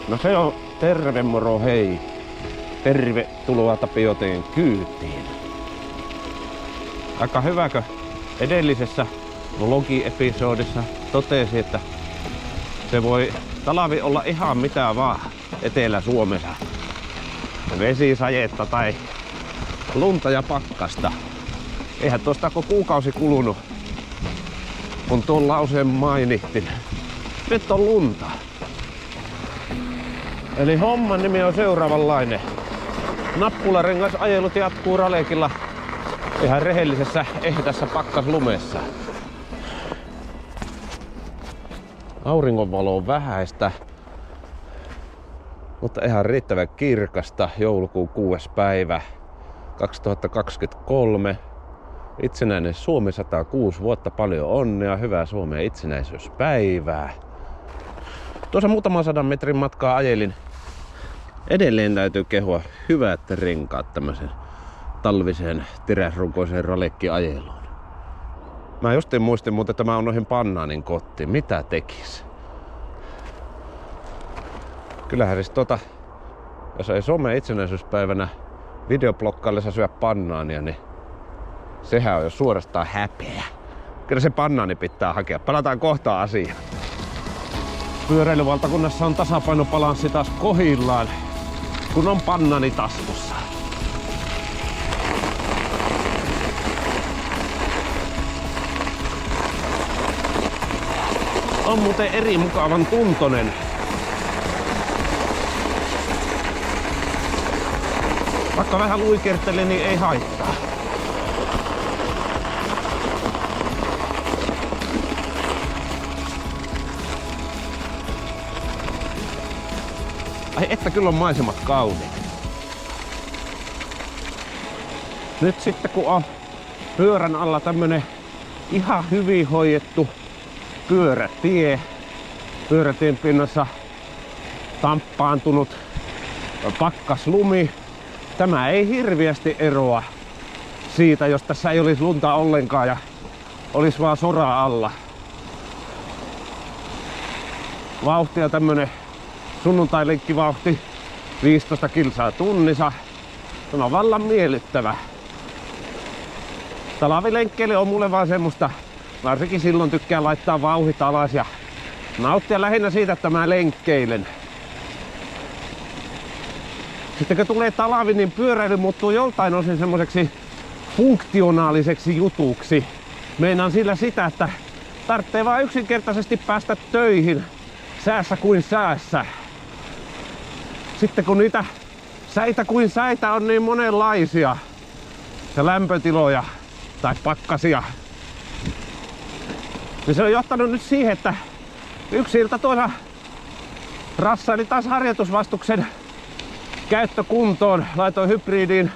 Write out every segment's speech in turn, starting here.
No se on terve moro hei. Tervetuloa Tapioteen kyytiin. Aika hyväkö edellisessä vlogi-episodissa totesi, että se voi talvi olla ihan mitä vaan Etelä-Suomessa. Vesisajetta tai lunta ja pakkasta. Eihän tuosta kun kuukausi kulunut, kun tuon lauseen mainittin. Nyt on lunta. Eli homman nimi on seuraavanlainen. Nappularengas ajelut jatkuu Ralekilla ihan rehellisessä ehtässä pakkaslumessa. Auringonvalo on vähäistä, mutta ihan riittävän kirkasta. Joulukuun 6. päivä 2023. Itsenäinen Suomi 106 vuotta, paljon onnea, hyvää Suomen itsenäisyyspäivää. Tuossa muutaman 100 metrin matkaa ajelin. Edelleen täytyy kehua hyvät renkaat tämmöisen talviseen teräsrunkoiseen ralekkiajeluun. Mä justiin muistin muuten, että mä oon noihin Pannaanin kotiin. Mitä tekis? Kyllähän siis jos ei Suomen itsenäisyyspäivänä videoblokkaillessa syö Pannaania, niin sehän on jo suorastaan häpeä. Kyllä se Pannaani pitää hakea. Palataan kohta asiaan. Pyöräilyvaltakunnassa on tasapainobalanssi taas kohillaan, kun on Pannaani taskussa. On muuten eri mukavan tuntonen. Vaikka vähän luikertelee, niin ei haittaa. Ai että kyllä on maisemat kauniit. Nyt sitten kun on pyörän alla tämmönen ihan hyvin hoidettu pyörätie. Pyörätien pinnassa tamppaantunut pakkaslumi. Tämä ei hirviästi eroa siitä, jos tässä ei olisi lunta ollenkaan ja olisi vaan sora alla. Vauhtia tämmönen sunnuntai-lenkkivauhti 15 kilsaa tunnissa. Se on vallan miellyttävä. Talvilenkkeille on mulle vaan semmoista, varsinkin silloin tykkään laittaa vauhit alas ja nauttia lähinnä siitä, että mä lenkkeilen. Sitten kun tulee talvi, niin pyöräily muuttuu joltain osin semmoiseksi funktionaaliseksi jutuksi. Meinaan sillä sitä, että tarvitsee vaan yksinkertaisesti päästä töihin säässä kuin säässä. Sitten kun niitä säitä kuin säitä on niin monenlaisia ja lämpötiloja tai pakkasia, niin se on johtanut nyt siihen, että yksi ilta tuossa rassaili taas harjoitusvastuksen käyttökuntoon. Laitoin hybridiin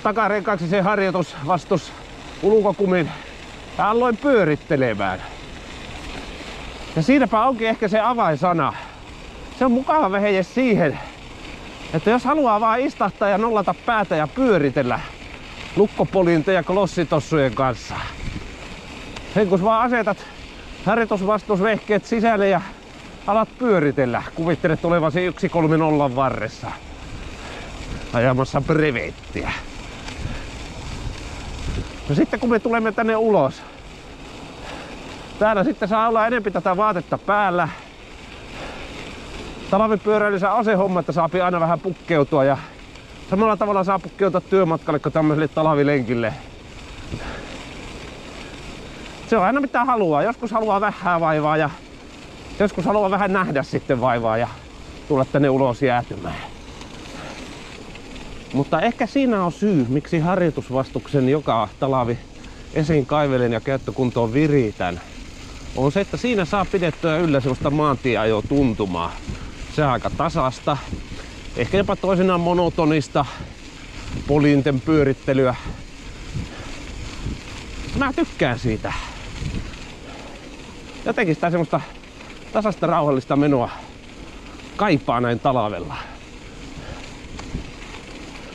takarenkaaksi sen harjoitusvastus ulkokumin ja aloin pyörittelemään. Ja siinäpä onkin ehkä se avainsana. Se on mukava vehje siihen, että jos haluaa vaan istahtaa ja nollata päätä ja pyöritellä lukkopolinten ja klossitossujen kanssa. Sen kun vaan asetat harjoitusvastusvehkeet sisälle ja alat pyöritellä, kuvittelet olevasi 130 varressa ajamassa brevettiä. No sitten kun me tulemme tänne ulos, täällä sitten saa olla enempi tätä vaatetta päällä. Talvipyöräilyssä on se homma, että saa aina vähän pukkeutua ja samalla tavalla saa pukkeutua työmatkalle kuin tämmöiselle talvilenkille. Se on aina mitä haluaa. Joskus haluaa vähän vaivaa ja joskus haluaa vähän nähdä sitten vaivaa ja tulla tänne ulos jäätymään. Mutta ehkä siinä on syy, miksi harjoitusvastuksen joka talvi esiin kaivelen ja käyttökuntoon viritän. On se, että siinä saa pidettyä yllä sellaista maantieajotuntumaa. Se on aika tasasta, ehkä jopa toisinaan monotonista polinten pyörittelyä. Mä tykkään siitä. Jotenkin sitä semmoista tasasta rauhallista menoa kaipaa näin talvella.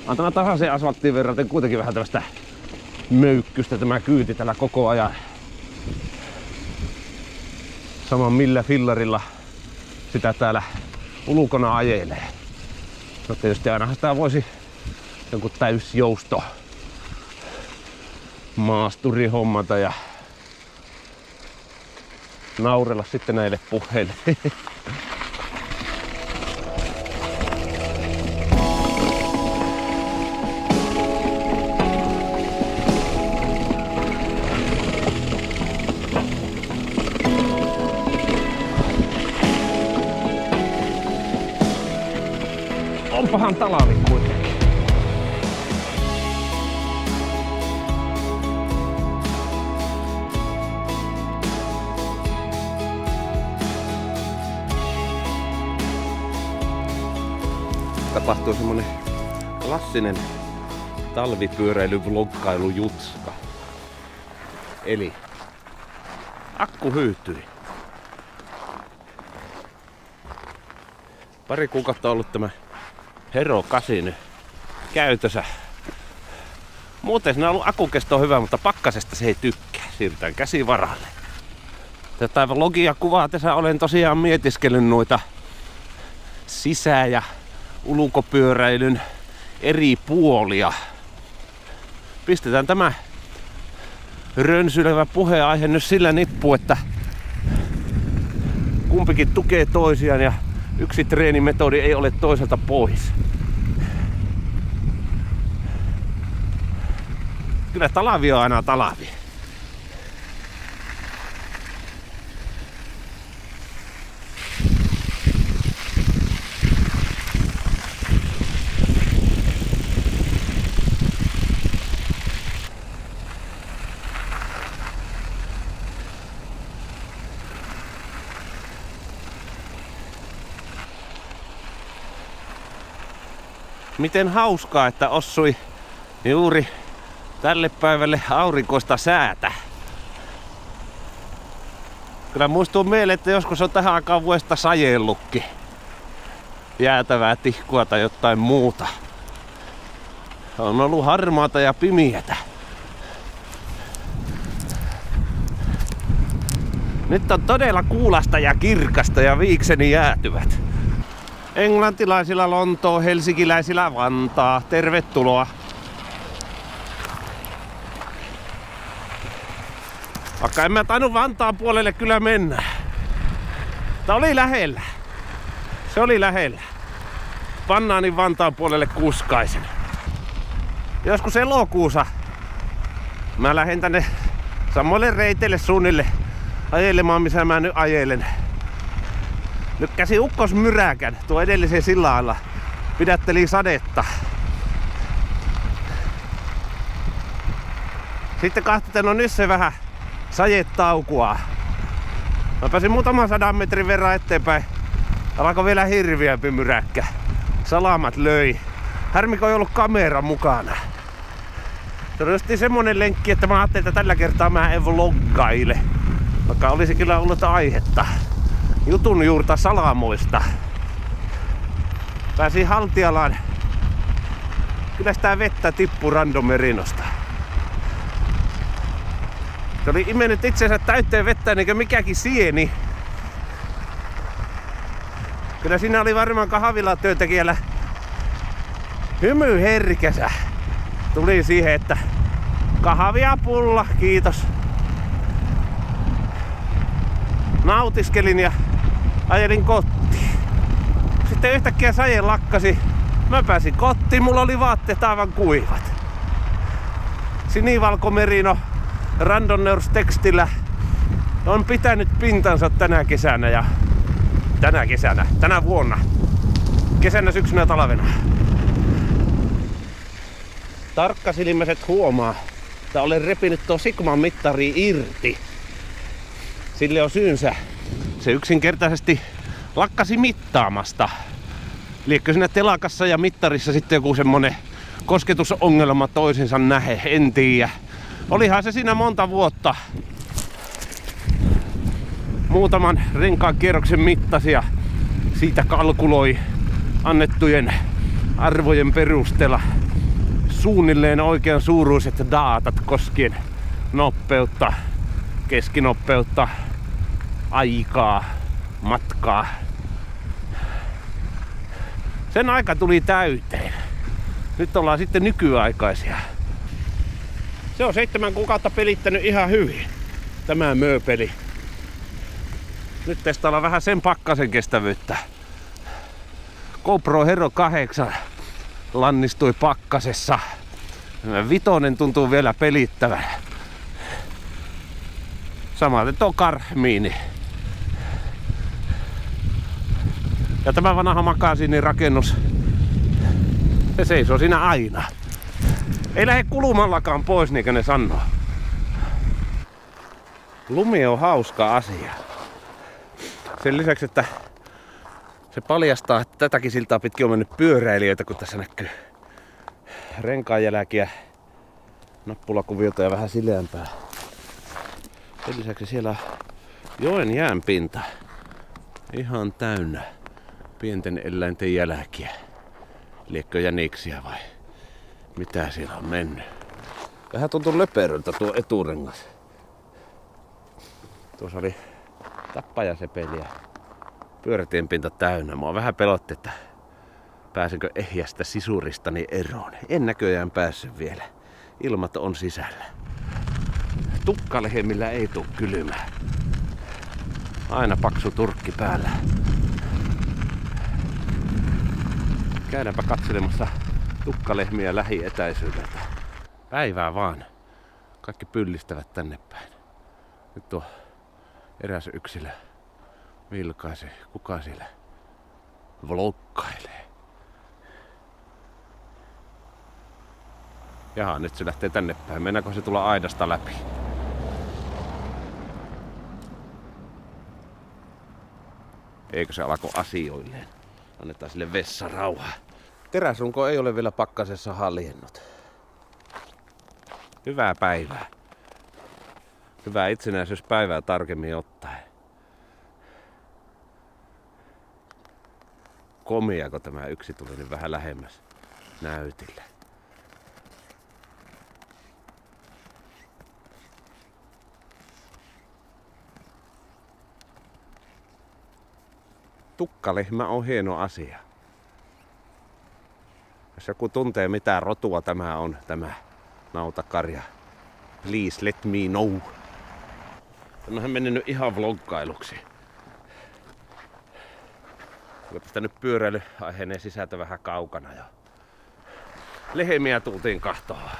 On tämä tasaisen asfalttiin verraten kuitenkin vähän tällaista möykkystä tämä kyyti tällä koko ajan. Saman millä fillarilla sitä täällä ulkona ajelee. No tietysti ainahan sitä voisi joku täysjousto maasturi hommata ja naurella sitten näille puheille. Onpahan talavi kuitenkin. Tapahtuu semmonen klassinen talvipyöräily-vloggailu-jutska. Eli akku hyytyi. Pari kuukautta ollut tämä Hero 8 nyt käytössä. Muuten siinä on ollut akukesto hyvä, mutta pakkasesta se ei tykkää. Siirrytään käsivaralle. Tätä vlogia kuvatessa olen tosiaan mietiskellyt noita sisä- ja ulkopyöräilyn eri puolia. Pistetään tämä rönsylevä puheenaihe nyt sillä nippu, että kumpikin tukee toisiaan ja yksi treenimetodi ei ole toiselta pois. Kyllä talavi on aina talavi. Miten hauskaa, että osui juuri tälle päivälle aurinkoista säätä. Kyllä muistuu mieleen, että joskus on tähän aikaan vuodesta sajellutkin jäätävää tihkua tai jotain muuta. On ollut harmaata ja pimiätä. Nyt on todella kuulasta ja kirkasta ja viikseni jäätyvät. Englantilaisilla Lontoo, helsinkiläisillä Vantaa. Tervetuloa. Vaikka en mä tainnut Vantaan puolelle kyllä mennä. Tää oli lähellä. Se oli lähellä. Pannaanin Vantaan puolelle kuskaisen. Joskus elokuussa mä lähden tänne samoille reiteille suunnille ajelemaan, missä mä nyt ajelen. Lykkäsi ukkosmyräkän tuo edellisen sillalla. Pidätteli sadetta. Sitten kahti, no nyt se vähän sajet taukuaa. Mä pääsin muutaman 100 metrin verran eteenpäin. Alkoi vielä hirviämpi myräkkä. Salamat löi. Harmiko ei ollut kamera mukana. Se on just semmonen lenkki, että mä ajattelin, että tällä kertaa mä en vloggaile. Vaikka olisi kyllä ollut aihetta. Jutun juurta salamoista. Pääsin Haltialaan. Kyllä sitä vettä tippui randomerinosta. Se oli imennyt itsensä täyteen vettä niin kuin mikäkin sieni. Kyllä siinä oli varmaan kahvilatyöntekijällä hymy herkäsä. Tuli siihen, että kahvia pulla, kiitos. Nautiskelin ja ajelin kotiin. Sitten yhtäkkiä saje lakkasi. Mä pääsin kotiin, mulla oli vaatteet aivan kuivat. Sinivalkomerino Randonneurs tekstillä on pitänyt pintansa tänä kesänä ja tänä vuonna. Kesänä, syksynä ja talvena. Tarkkasilmäiset huomaa, että olen repinyt tuo Sigman mittari irti. Sille on syynsä. Se yksinkertaisesti lakkasi mittaamasta. Liekö siinä telakassa ja mittarissa sitten joku semmonen kosketusongelma toisensa nähe, en tiedä. Olihan se siinä monta vuotta. Muutaman renkaan kierroksen mittasi ja siitä kalkuloi annettujen arvojen perusteella suunnilleen oikean suuruiset datat koskien nopeutta, keskinopeutta, aikaa, matkaa. Sen aika tuli täyteen. Nyt ollaan sitten nykyaikaisia. Se on 7 kuukautta pelittänyt ihan hyvin. Tämä mööpeli. Nyt testaillaan vähän sen pakkasen kestävyyttä. GoPro Hero 8 lannistui pakkasessa. Tämä 5 tuntuu vielä pelittävän. Samaten tuo Garmin. Ja tämä vanha makasiinin rakennus, se seisoo siinä aina. Ei lähde kulumallakaan pois, niin kuin ne sanoo. Lumi on hauska asia. Sen lisäksi, että se paljastaa, että tätäkin siltaa pitkin on mennyt pyöräilijöitä, kun tässä näkyy renkaanjälkiä, nappulakuviota ja vähän sileämpää. Sen lisäksi siellä on joen jäänpinta ihan täynnä pienten eläinten jälkiä. Liekkö jäniksiä vai mitä siellä on mennyt? Vähän tuntuu löperöltä tuo eturengas. Tuossa oli tappajasepeli ja pyörätienpinta täynnä. Mua vähän pelotti, että pääsenkö ehjästä sisuristani eroon. En näköjään päässyt vielä. Ilmat on sisällä. Tukkalehmillä ei tuu kylmää. Aina paksu turkki päällä. Käydäänpä katselemassa tukkalehmiä lähietäisyydeltä. Päivää vaan. Kaikki pyllistävät tänne päin. Nyt tuo eräs yksilö vilkaisi, kuka siellä vloggailee. Jaha, nyt se lähtee tänne päin. Mennäänkö se tulla aidasta läpi? Eikö se alako asioilleen? Annetaan sille vessarauhaa. Teräsrunko ei ole vielä pakkasessa haljennut. Hyvää päivää. Hyvää itsenäisyyspäivää tarkemmin ottaen. Komiako tämä yksi tuli nyt vähän lähemmäs näytille. Tukkalehmä on hieno asia. Jos joku tuntee mitä rotua tämä on, tämä nautakarja, please let me know. Tämähän meni nyt ihan vloggailuksi. Tästä nyt pyöräilyaiheineen sisältö vähän kaukana jo. Lehmiä tultiin kahtoa.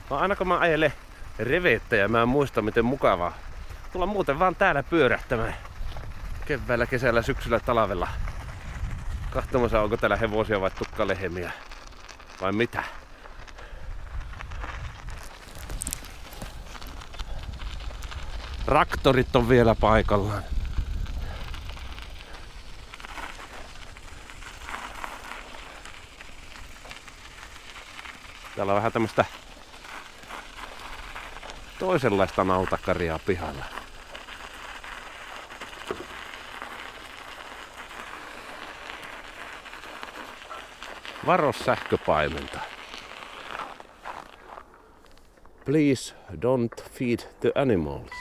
Aina kun mä ajelen revettä ja mä en muista miten mukavaa tulla muuten vaan täällä pyörähtämään. Keväällä, kesällä, syksyllä, talvella. Katsomassa onko täällä hevosia vai tukkalehmiä vai mitä. Traktorit on vielä paikallaan. Täällä on vähän tämmöstä toisenlaista nautakarjaa pihalla. Varo sähköpaimenta. Please don't feed the animals.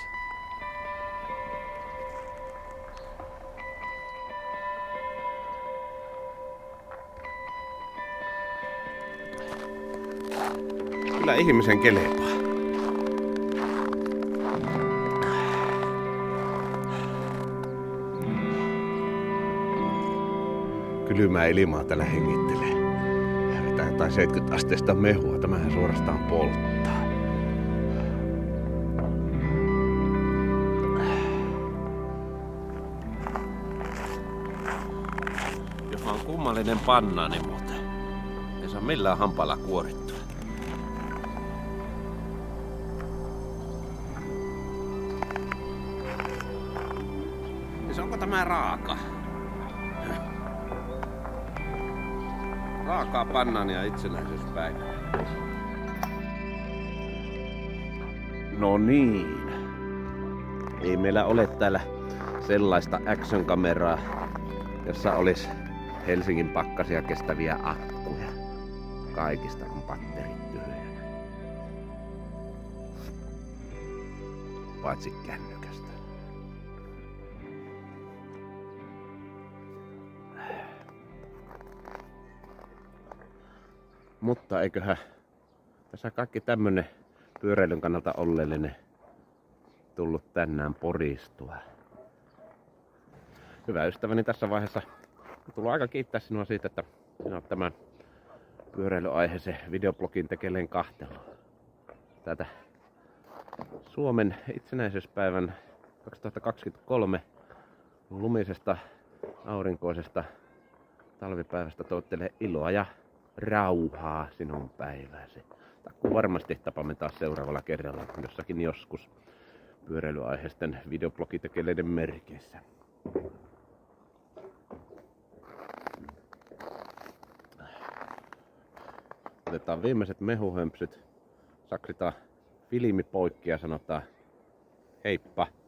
Kyllä ihmisen kelepaa. Kylmää ilmaa täällä hengittelee. Vetää jotain 70 asteista mehua. Tämähän suorastaan polttaa. Joka on kummallinen pannaani muuten. Ei saa millään hampailla kuorittua. Ja onko tämä raaka? Raakaa banaania itsenäisyyspäivänä. No niin. Ei meillä ole täällä sellaista action-kameraa, jossa olisi Helsingin pakkasia kestäviä akkuja. Kaikista on batterit tyhjänä. Paitsi kännykästä. Mutta eiköhän tässä kaikki tämmönen pyöräilyn kannalta oleellinen tullut tänään poristua. Hyvä ystäväni, tässä vaiheessa tullut aika kiittää sinua siitä, että sinä olet tämän pyöräilyaiheisen videoblogin tekeleen kahtelua. Täältä Suomen itsenäisyyspäivän 2023 lumisesta, aurinkoisesta talvipäivästä toivottelen iloa ja rauhaa sinun päivääsi. Takku varmasti tapamme taas seuraavalla kerralla jossakin joskus pyöräilyaiheisten videoblogitekeleiden merkeissä. Otetaan viimeiset mehuhömpsyt, saksitaan filmi poikki ja sanotaan heippa!